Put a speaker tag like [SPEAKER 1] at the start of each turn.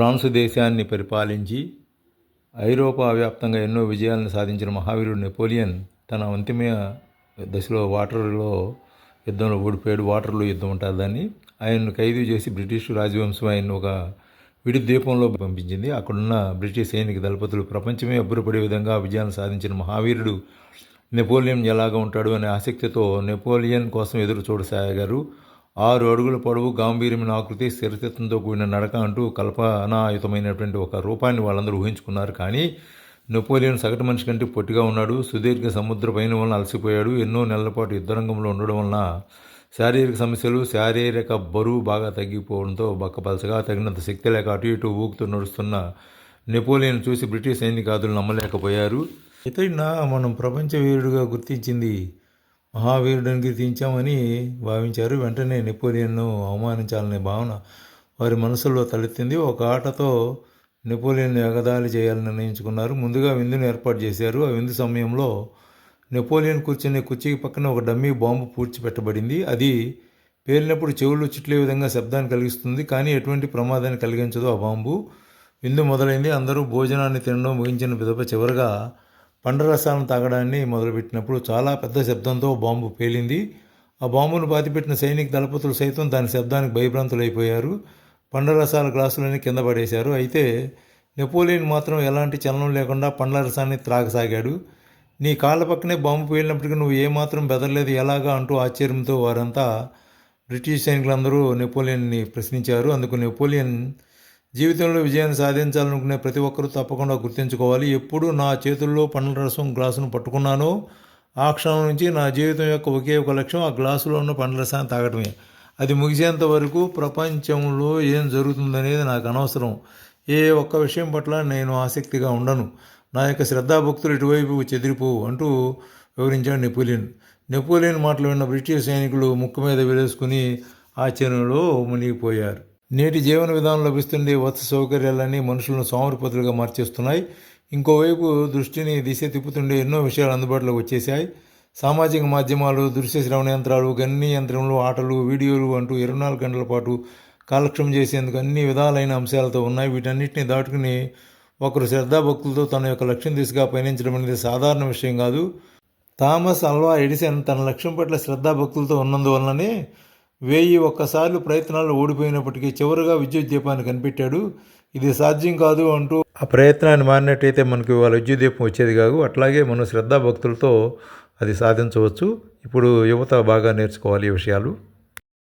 [SPEAKER 1] France దేశాన్ని పరిపాలించి ఐరోపా వ్యాప్తంగా ఎన్నో విజయాలను సాధించిన మహావీరుడు నెపోలియన్ తన అంతిమ దశలో వాటర్లో యుద్ధంలో ఓడిపోయాడు. వాటర్లో యుద్ధం ఉంటుంది దాన్ని. ఆయన్ను ఖైదు చేసి బ్రిటిష్ రాజవంశం ఆయన్ను ఒక విడి ద్వీపంలో పంపించింది. అక్కడున్న బ్రిటిష్ సైనిక దళపతులు ప్రపంచమే అబ్బురపడే విధంగా విజయాన్ని సాధించిన మహావీరుడు నెపోలియన్ ఎలాగా ఉంటాడు అనే ఆసక్తితో నెపోలియన్ కోసం ఎదురు చూడసాగారు. 6 అడుగుల పొడవు, గాంభీర్యమైన ఆకృతి, స్థిరచిత్తంతో కూడిన నడక అంటూ కల్పనాయుతమైనటువంటి ఒక రూపాన్ని వాళ్ళందరూ ఊహించుకున్నారు. కానీ నెపోలియన్ సగటు మనిషి కంటే పొట్టిగా ఉన్నాడు. సుదీర్ఘ సముద్ర పయనం వలన అలసిపోయాడు. ఎన్నో నెలల పాటు యుద్ధరంగంలో ఉండడం వలన శారీరక సమస్యలు, శారీరక బరువు బాగా తగ్గిపోవడంతో బక్కపలచగా, తగినంత శక్తి లేక అటు ఇటు ఊగుతూ నడుస్తున్న నెపోలియన్ చూసి బ్రిటిష్ సైనికాదులు నమ్మలేకపోయారు. ఇతడిన మనం ప్రపంచ వీరుడుగా గుర్తించింది మహావీరుడిని గుర్తించామని భావించారు. వెంటనే నెపోలియన్ను అవమానించాలనే భావన వారి మనసులో తలెత్తింది. ఒక ఆటతో నెపోలియన్ ఎగతాళి చేయాలని నిర్ణయించుకున్నారు. ముందుగా విందును ఏర్పాటు చేశారు. ఆ విందు సమయంలో నెపోలియన్ కూర్చునే కుర్చీకి పక్కన ఒక డమ్మీ బాంబు పూడ్చిపెట్టబడింది. అది పేలినప్పుడు చెవులు చుట్లే విధంగా శబ్దాన్ని కలిగిస్తుంది, కానీ ఎటువంటి ప్రమాదాన్ని కలిగించదు ఆ బాంబు. విందు మొదలైంది. అందరూ భోజనాన్ని తినడం ముగించిన పిదప చివరగా పండ్రరసాలను తాగడాన్ని మొదలుపెట్టినప్పుడు చాలా పెద్ద శబ్దంతో బాంబు పేలింది. ఆ బాంబును పాతిపెట్టిన సైనిక దళపతులు సైతం దాని శబ్దానికి భయభ్రాంతులైపోయారు. పండ్ల గ్లాసులని కింద పడేశారు. అయితే నెపోలియన్ మాత్రం ఎలాంటి చలనం లేకుండా పండ్ల రసాన్ని త్రాగసాగాడు. నీ కాళ్ళ పక్కనే బాంబు పేలినప్పటికీ నువ్వు ఏమాత్రం బెదరలేదు ఎలాగా అంటూ ఆశ్చర్యంతో వారంతా బ్రిటిష్ సైనికులందరూ నెపోలియన్ని ప్రశ్నించారు. అందుకు నెపోలియన్, జీవితంలో విజయాన్ని సాధించాలనుకునే ప్రతి ఒక్కరూ తప్పకుండా గుర్తుంచుకోవాలి, ఎప్పుడు నా చేతుల్లో పండ్ల రసం గ్లాసును పట్టుకున్నానో ఆ క్షణం నుంచి నా జీవితం యొక్క ఒకే ఒక లక్ష్యం ఆ గ్లాసులో ఉన్న పండ్ల రసాన్ని తాగడమే. అది ముగిసేంత వరకు ప్రపంచంలో ఏం జరుగుతుందనేది నాకు అనవసరం. ఏ ఒక్క విషయం పట్ల నేను ఆసక్తిగా ఉండను. నా యొక్క శ్రద్ధాభక్తులు ఇటువైపు చెదిరిపోవు అంటూ వివరించాడు నెపోలియన్. నెపోలియన్ మాటలు విన్న బ్రిటిష్ సైనికులు ముక్కు మీద వేసుకుని ఆశ్చర్యంలో మునిగిపోయారు. నేటి జీవన విధానం లభిస్తుండే వసతి సౌకర్యాలన్నీ మనుషులను సోమరిపోతులుగా మార్చేస్తున్నాయి. ఇంకోవైపు దృష్టిని దిశ తిప్పుతుండే ఎన్నో విషయాలు అందుబాటులోకి వచ్చేసాయి. సామాజిక మాధ్యమాలు, దృశ్య శ్రవణ యంత్రాలు, గణనీ యంత్రములు, ఆటలు, వీడియోలు అంటూ 24 గంటల పాటు కాలక్షేపం చేసేందుకు అన్ని విధాలైన అంశాలతో ఉన్నాయి. వీటన్నిటిని దాటుకుని ఒకరు శ్రద్ధాభక్తులతో తన యొక్క లక్ష్యం దిశగా పయనించడం అనేది సాధారణ విషయం కాదు. థామస్ అల్వా ఎడిసన్ తన లక్ష్యం పట్ల శ్రద్ధాభక్తులతో ఉన్నందువలననే 1001 ప్రయత్నాలు ఓడిపోయినప్పటికీ చివరిగా విద్యుత్ దీపాన్ని కనిపెట్టాడు. ఇది సాధ్యం కాదు అంటూ ఆ ప్రయత్నాన్ని మారినట్టయితే మనకు ఇవాళ విద్యుత్ దీపం వచ్చేది కాదు. అట్లాగే మనం శ్రద్ధాభక్తులతో అది సాధించవచ్చు. ఇప్పుడు యువత బాగా నేర్చుకోవాలి ఈ విషయాలు.